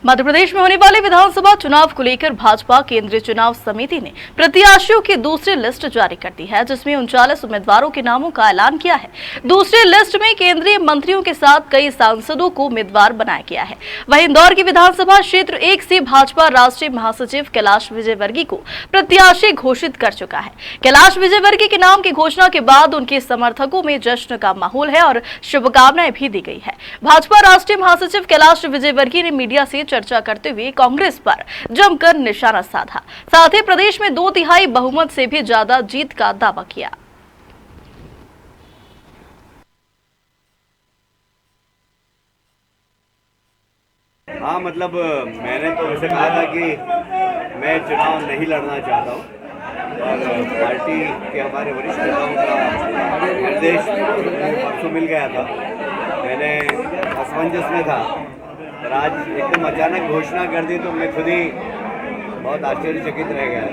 मध्य प्रदेश में होने वाले विधानसभा चुनाव को लेकर भाजपा केंद्रीय चुनाव समिति ने प्रत्याशियों की दूसरी लिस्ट जारी कर दी है, जिसमें 39 उम्मीदवारों के नामों का ऐलान किया है। दूसरी लिस्ट में केंद्रीय मंत्रियों के साथ कई सांसदों को उम्मीदवार बनाया गया है। वहीं इंदौर की विधानसभा क्षेत्र 1 से भाजपा राष्ट्रीय महासचिव कैलाश विजयवर्गीय को प्रत्याशी घोषित कर चुका है। कैलाश विजयवर्गीय के नाम की घोषणा के बाद उनके समर्थकों में जश्न का माहौल है और शुभकामनाएं भी दी गई है। भाजपा राष्ट्रीय महासचिव कैलाश विजयवर्गीय ने मीडिया से चर्चा करते हुए कांग्रेस पर जमकर निशाना साधा। साथ ही प्रदेश में 2/3 बहुमत से भी ज्यादा जीत का दावा किया। हाँ, मतलब मैंने तो वैसे कहा था कि मैं चुनाव नहीं लड़ना चाहता हूँ और पार्टी के हमारे वरिष्ठ नेताओं का निर्देश परसों मिल गया था। मैंने असमंजस में था और आज एकदम अचानक घोषणा कर दी तो मैं खुद ही बहुत आश्चर्यचकित रह गया।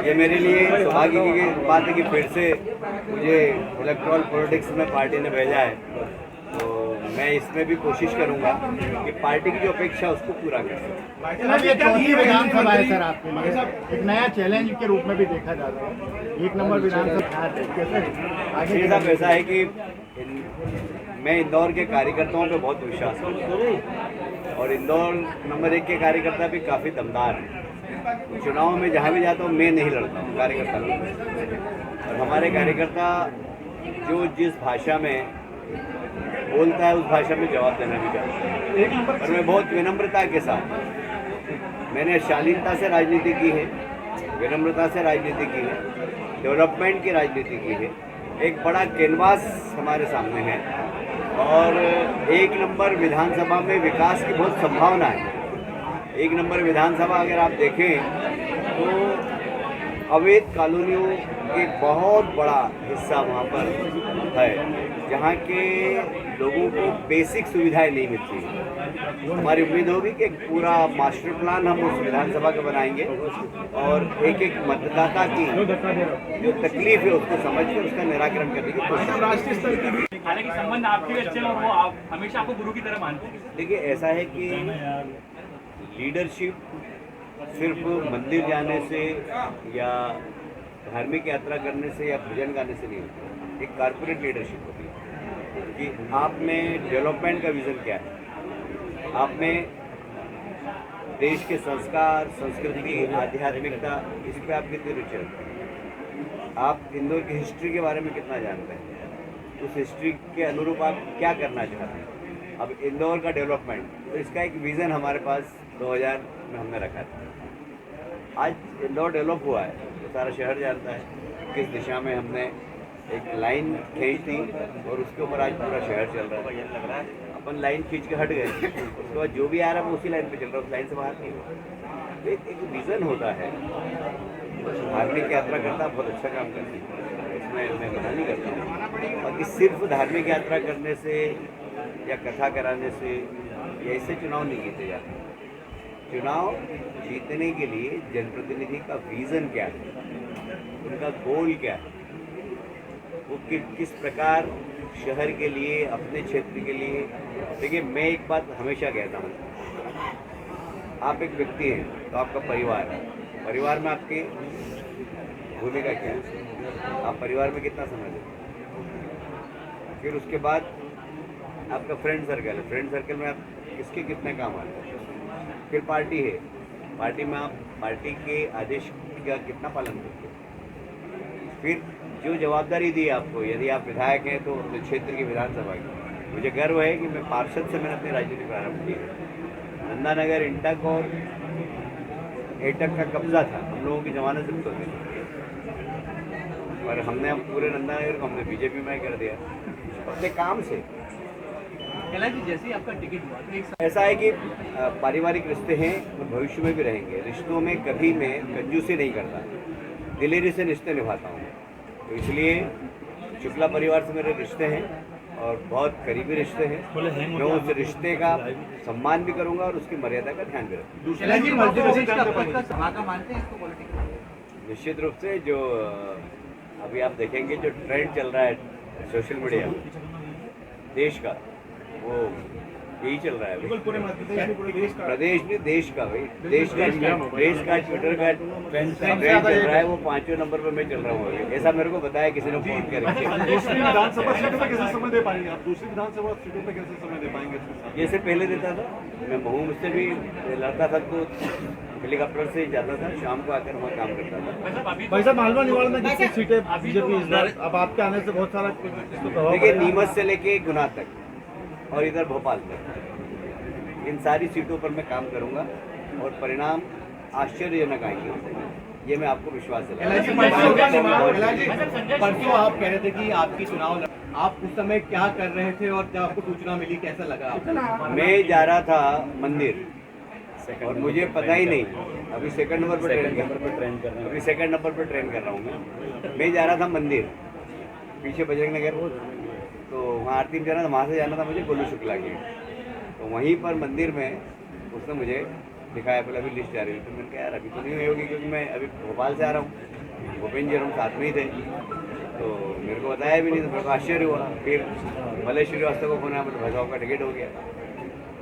ये मेरे लिए सौभाग्य की बात है कि फिर से मुझे इलेक्टोरल पॉलिटिक्स में पार्टी ने भेजा है, तो मैं इसमें भी कोशिश करूंगा कि पार्टी की जो अपेक्षा उसको पूरा कर सकूं। ये चौथी विधानसभा है सर, आपके लिए एक नया चैलेंज के रूप में भी देखा जाता है। 1 नंबर विधानसभा आगे साहब ऐसा है कि मैं इंदौर के कार्यकर्ताओं पे बहुत विश्वास करता हूँ और इंदौर नंबर 1 के कार्यकर्ता भी काफ़ी दमदार हैं। चुनाव में जहाँ भी जाता हूँ मैं नहीं लड़ता हूँ कार्यकर्ता और हमारे कार्यकर्ता जो जिस भाषा में बोलता है उस भाषा में जवाब देना भी चाहता है। और मैं बहुत विनम्रता के साथ, मैंने शालीनता से राजनीति की है, विनम्रता से राजनीति की है, डेवलपमेंट की राजनीति की है। एक बड़ा कैनवास हमारे सामने है और 1 नंबर विधानसभा में विकास की बहुत संभावना है। 1 नंबर विधानसभा अगर आप देखें तो अवैध कॉलोनियों के बहुत बड़ा हिस्सा वहाँ पर है, जहाँ के लोगों को बेसिक सुविधाएं नहीं मिलती हैं। हमारी उम्मीद होगी कि एक पूरा मास्टर प्लान हम उस विधानसभा का बनाएंगे और एक एक मतदाता की जो तकलीफ है उसको समझकर उसका निराकरण करने की कोशिश। राष्ट्रीय स्तर की हालांकि संबंध आपके भी अच्छे हैं और वो हमेशा आपको गुरु की तरह मानते हैं। देखिए, ऐसा है कि लीडरशिप सिर्फ मंदिर जाने से या धार्मिक यात्रा करने से या भजन गाने से नहीं होती। एक कॉर्पोरेट लीडरशिप होती है कि आप में डेवलपमेंट का विज़न क्या है, आप में देश के संस्कार, संस्कृति, आध्यात्मिकता, इस पर आप कितनी रुचि रखते हैं, आप इंदौर की हिस्ट्री के बारे में कितना जानते हैं, उस हिस्ट्री के अनुरूप आप क्या करना चाहते हैं। अब इंदौर का डेवलपमेंट, तो इसका एक विज़न हमारे पास 2000 में हमने रखा था। आज इंदौर डेवलप हुआ है तो सारा शहर जानता है किस दिशा में हमने एक लाइन खींच थी और उसके ऊपर आज पूरा शहर चल रहा है। अपन लाइन खींच के हट गए, उसके बाद जो भी आ रहा है वो उसी लाइन पे चल रहा है, उस लाइन से बाहर नहीं हुआ। एक विज़न होता है। धार्मिक यात्रा करता बहुत अच्छा काम करती है, इसमें मैं मना नहीं करता हूँ। बाकी सिर्फ धार्मिक यात्रा करने से या कथा कराने से या इससे चुनाव नहीं जीते जाते। चुनाव जीतने के लिए जनप्रतिनिधि का विज़न क्या है, उनका गोल क्या है, वो किस प्रकार शहर के लिए, अपने क्षेत्र के लिए। देखिए, मैं एक बात हमेशा कहता हूँ, आप एक व्यक्ति हैं तो आपका परिवार है, परिवार में आपकी भूमिका क्या है, आप परिवार में कितना समय देते हैं। फिर उसके बाद आपका फ्रेंड सर्कल है, फ्रेंड सर्कल में आप किसके कितने काम आते हैं। फिर पार्टी है, पार्टी में आप पार्टी के आदेश का कितना पालन करते हैं। फिर जो जवाबदारी दी आपको, यदि आप विधायक हैं तो अपने क्षेत्र की विधानसभा की, मुझे गर्व है कि मैं पार्षद से मैंने अपनी राजनीति प्रारंभ की है। नंदानगर इंटक और एटक का कब्जा था, हम लोगों की जमानत से होती थी, पर हमने अब पूरे नंदानगर को हमने बीजेपी में कर दिया अपने काम से। जैसे आपका टिकट हुआ तो ऐसा है कि पारिवारिक रिश्ते हैं और भविष्य में भी रहेंगे। रिश्तों में कभी मैं कंजूसी नहीं करता, दिलेरी से रिश्ते निभाता हूँ। तो इसलिए शुक्ला परिवार से मेरे रिश्ते हैं और बहुत करीबी रिश्ते हैं। मैं उस रिश्ते का सम्मान भी करूँगा और उसकी मर्यादा का ध्यान भी रखूँगा। निश्चित रूप से जो अभी आप देखेंगे जो ट्रेंड चल रहा है सोशल मीडिया देश का, वो यही चल रहा है अभी। पूरे मध्य प्रदेश में, पूरे देश का प्रदेश नहीं, देश का भाई, देश का ट्विटर का ट्रेंड चल रहा है, वो 5वें नंबर पर मैं चल रहा हूँ अभी। ऐसा मेरे को बताया किसी ने फोन करके। दूसरी विधानसभा सीटों पे कैसे समय दे पाएंगे आप? दूसरी विधानसभा सीटों पे कैसे समय दे पाएंगे? जैसे पहले देता था, मैं बहू मुझसे भी लड़ता था तो हेलीकॉप्टर से ही जाता था, शाम को आकर वहाँ काम करता था। भाई साहब, मालवा निवाड़ में कितनी सीटें बीजेपी इस बार, अब आपके आने से बहुत सारा इसको प्रभाव देखिए, पड़ेगा। नीमच से लेके गुना तक और इधर भोपाल तक, इन सारी सीटों पर मैं काम करूंगा और परिणाम आश्चर्यजनक आएंगे, ये मैं आपको विश्वास दिलाता हूं। परसों आप कह रहे थे कि आपकी चुनाव आप उस समय क्या कर रहे थे और जब आपको सूचना मिली कैसा लगा आपको? मैं जा रहा था मंदिर और मुझे पता ही नहीं, अभी सेकंड नंबर पर ट्रेन कर रहा हूँ, अभी सेकंड नंबर पर ट्रेन कर रहा हूँ। मैं जा रहा था मंदिर, पीछे बजरंग नगर, तो वहाँ आरती में जाना था, वहाँ से जाना था मुझे गोलू शुक्ला गेट। तो वहीं पर मंदिर में उसने मुझे दिखाया, पहले अभी लिस्ट जा रही थी, तो मैंने कहा यार अभी तो नहीं हुई होगी, क्योंकि मैं अभी भोपाल से आ रहा हूँ, भूपेंद्र जी हम साथ में ही थे, तो मेरे को बताया भी नहीं, तो मेरे को आश्चर्य हुआ। फिर भले श्रीवास्तव को फोन आया, मतलब भाई साहब का टिकट हो गया,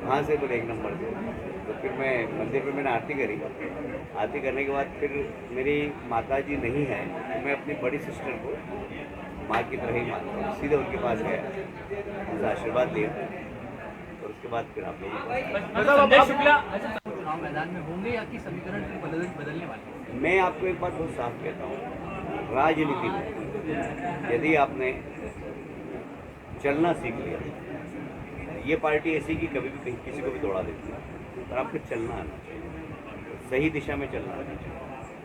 वहाँ से बोले 1 नंबर से। तो फिर मैं मंदिर पे मैंने आरती करी, आरती करने के बाद फिर मेरी माता जी नहीं है, तो मैं अपनी बड़ी सिस्टर को माँ की तरह ही मानता हूँ, सीधे उनके पास गया, उनका आशीर्वाद लिया और उसके बाद फिर आप लोग। संजय शुक्ला चुनाव मैदान में होंगे या कि समीकरण बदलने वाले? मैं आपको एक बात बहुत साफ कहता हूँ, राजनीति में यदि आपने चलना सीख लिया, ये पार्टी ऐसी कि कभी भी कहीं किसी को भी दौड़ा देती है, पर आपको चलना आना चाहिए, सही दिशा में चलना आना चाहिए।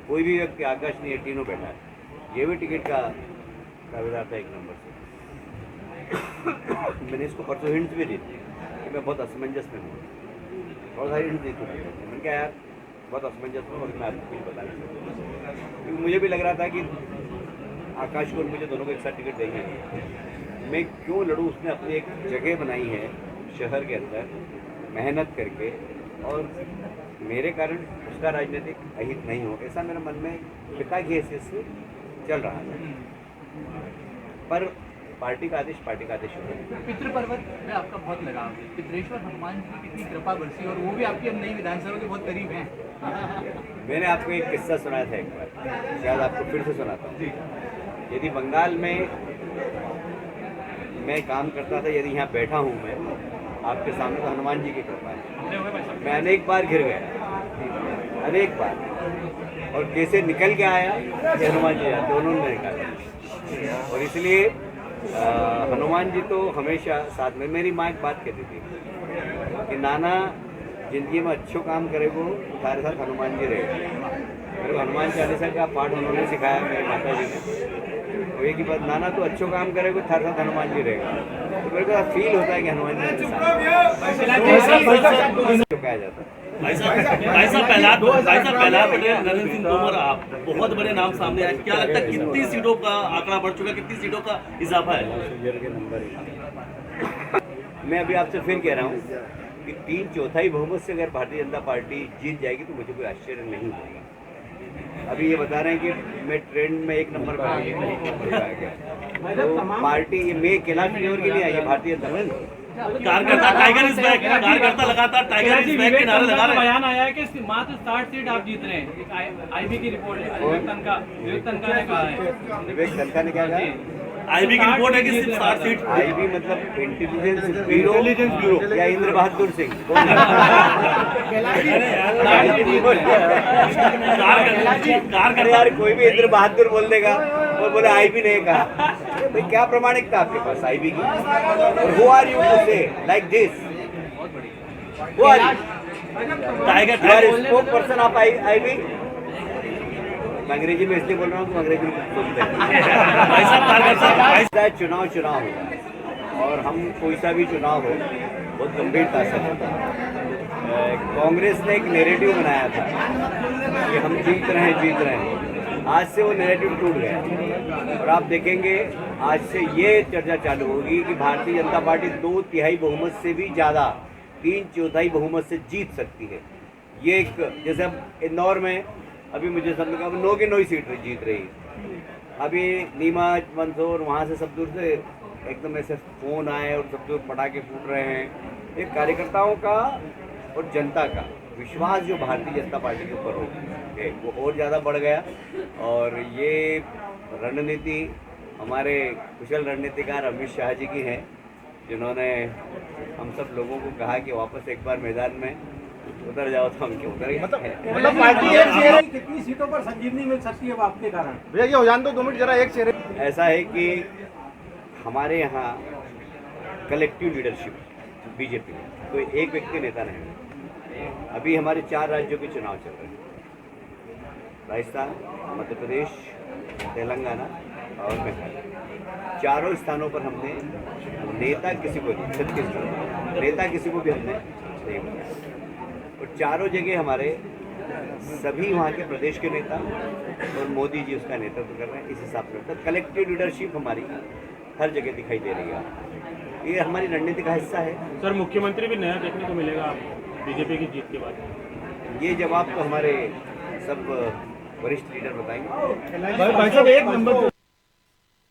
कोई भी व्यक्ति, आकाश नहीं है, तीनों बैठा है, ये भी टिकट का दावेदार था 1 नंबर से। मैंने इसको परसों हिंट्स भी दी थी कि मैं बहुत असमंजस में हूँ, बहुत सारी हिंट्स दी थी। मैंने कहा यार बहुत असमंजस में, और मैं आपको कुछ बता नहीं सकता, क्योंकि मुझे भी लग रहा था कि आकाश को और मुझे दोनों को एक साथ टिकट देंगे, मैं क्यों लड़ूँ। उसने अपनी एक जगह बनाई है शहर के अंदर मेहनत करके, और मेरे कारण उसका राजनीतिक अहित नहीं हो, ऐसा मेरे मन में पिता की हैसियत से चल रहा था। पर पार्टी का आदेश होगा। पितृपर्वत में आपका बहुत लगाव है, पितरेश्वर हनुमान जी की कितनी कृपा बरसी और वो भी आपकी अब नई विधानसभा के बहुत करीब हैं। मैंने आपको एक किस्सा सुनाया था एक बार, शायद आपको फिर से सुनाता हूँ। यदि बंगाल में मैं काम करता था, यदि यहाँ बैठा हूँ मैं आपके सामने, तो हनुमान जी की कृपा है। मैं अनेक बार घिर गया, अनेक बार, और कैसे निकल के आया कि हनुमान जी आते, उन्होंने निकाला। और इसलिए हनुमान जी तो हमेशा साथ में। मेरी माँ एक बात कहती थी कि नाना जिंदगी में अच्छो काम करेगो तुम्हारे साथ हनुमान जी रहेगा। मेरे को हनुमान चालीसा का पाठ उन्होंने सिखाया, मेरी माता जी ने। तो एक ही बात, नाना तो अच्छो काम करेगो तुम्हारे साथ हनुमान जी रहेगा। तो मेरे को फील होता है कि हनुमान जी मेरे साथ कहा जाता है। भाई साहब पहला पटेल, नरेंद्र सिंह तोमर, आप बहुत बड़े नाम सामने आए, क्या लगता है कितनी सीटों का आंकड़ा बढ़ चुका है, कितनी सीटों का इजाफा है? मैं अभी आपसे फिर कह रहा हूँ कि 3/4 बहुमत से अगर भारतीय जनता पार्टी जीत जाएगी तो मुझे कोई आश्चर्य नहीं होगा। अभी ये बता रहे हैं कि मैं ट्रेंड में 1 नंबर पर आ गया, तो पार्टी ये मैं अकेला और के लिए आई है, भारतीय जनता पार्टी। कार्यकर्ता टाइगर इज बैक, कार्यकर्ता लगातार टाइगर इज बैक के नारे लगा रहे हैं। बयान आया है कि मात्र 60 सीट आप जीत रहे हैं, आईबी की रिपोर्ट है, विवेक तनखा ने कहा है। विवेक तनखा ने क्या कहा? आईबी की रिपोर्ट है कि सिर्फ 60 सीट। आईबी मतलब इंटेलिजेंस ब्यूरो या इंद्र बहादुर सिंह? यार कोई भी इंद्र बहादुर बोल देगा और बोले आईबी ने कहा, भाई क्या प्रामाणिकता आपके पास आईबी की? और who are you to say like this? Who are you? Tiger spokesperson of IB. मैं अंग्रेजी में इसलिए बोल रहा हूँ कि अंग्रेजी में सुनते हैं। चुनाव होगा और हम कोई सा भी चुनाव हो बहुत गंभीरता से होता है। कांग्रेस ने एक नैरेटिव बनाया था कि हम जीत रहे हैं, आज से वो नैरेटिव टूट गया और आप देखेंगे आज से ये चर्चा चालू होगी कि भारतीय जनता पार्टी 2/3 बहुमत से भी ज़्यादा, 3/4 बहुमत से जीत सकती है। ये एक, जैसे अब इंदौर में अभी मुझे समझ लगा 9 की 9 सीट जीत रही है। अभी नीमच, मंदसौर, वहाँ से सब दूर से एकदम ऐसे फोन आए और सबके ऊपर पटाखे फूट रहे हैं, ये कार्यकर्ताओं का और जनता का विश्वास जो भारतीय जनता पार्टी के ऊपर हो वो और ज़्यादा बढ़ गया। और ये रणनीति हमारे कुशल रणनीतिकार अमित शाह जी की है, जिन्होंने हम सब लोगों को कहा कि वापस एक बार मैदान में उतर जाओ, तो हम क्यों उतर गए। मतलब पार्टी एक शेर कितनी सीटों पर संजीवनी मिल सकती है आपके कारण? भैया ये हो जान दो 2 मिनट जरा, एक शेर ऐसा है कि हमारे यहाँ कलेक्टिव लीडरशिप बीजेपी में कोई एक व्यक्ति नेता नहीं है। अभी हमारे 4 राज्यों के चुनाव चल रहे हैं, राजस्थान, मध्य प्रदेश, तेलंगाना और मेघालय। चारों स्थानों पर हमने नेता किसी को नहीं, 36 स्थानों नेता किसी को भी हमने नहीं बनाया। और चारों जगह हमारे सभी वहाँ के प्रदेश के नेता और मोदी जी उसका नेतृत्व कर रहे हैं। इस हिसाब से तो कलेक्टिव लीडरशिप हमारी हर जगह दिखाई दे रही है, ये हमारी रणनीति का हिस्सा है। सर मुख्यमंत्री भी नया देखने को मिलेगा बीजेपी की जीत के बाद? ये जवाब तो हमारे सब वरिष्ठ लीडर बताएंगे। भाई साहब एक नंबर